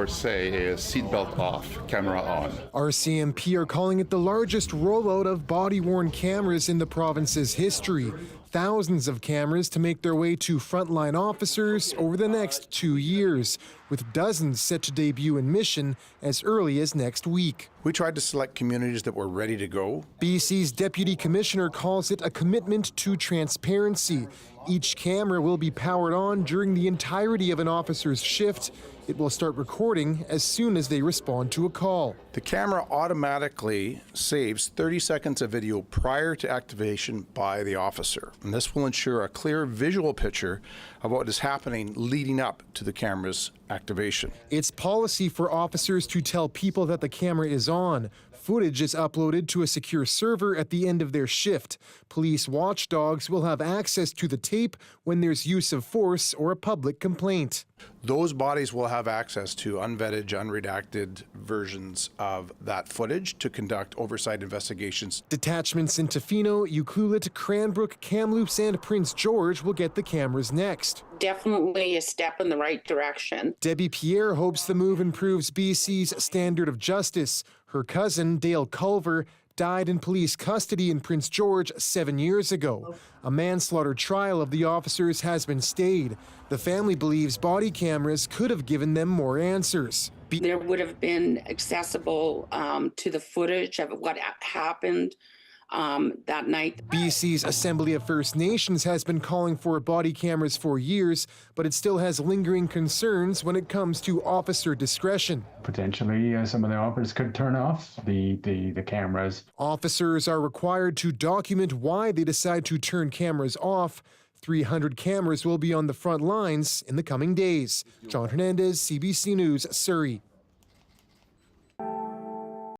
course, say is seatbelt off, camera on. RCMP are calling it the largest rollout of body-worn cameras in the province's history. Thousands of cameras to make their way to frontline officers over the next 2 years, with dozens set to debut in mission as early as next week. We tried to select communities that were ready to go. BC's Deputy Commissioner calls it a commitment to transparency. Each camera will be powered on during the entirety of an officer's shift. It will start recording as soon as they respond to a call. The camera automatically saves 30 seconds of video prior to activation by the officer. And this will ensure a clear visual picture of what is happening leading up to the camera's activation. It's policy for officers to tell people that the camera is on. Footage is uploaded to a secure server at the end of their shift. Police watchdogs will have access to the tape when there's use of force or a public complaint. Those bodies will have access to unvetted, unredacted versions of that footage to conduct oversight investigations. Detachments in Tofino, Ucluelet, Cranbrook, Kamloops, and Prince George will get the cameras next. Definitely a step in the right direction. Debbie Pierre hopes the move improves BC's standard of justice. Her cousin, Dale Culver, died in police custody in Prince George 7 years ago. A manslaughter trial of the officers has been stayed. The family believes body cameras could have given them more answers. There would have been accessible to the footage of what happened that night. BC's Assembly of First Nations has been calling for body cameras for years, but it still has lingering concerns when it comes to officer discretion. Potentially, some of the officers could turn off the cameras. Officers are required to document why they decide to turn cameras off. 300 cameras will be on the front lines in the coming days. Jon Hernandez, CBC News, Surrey.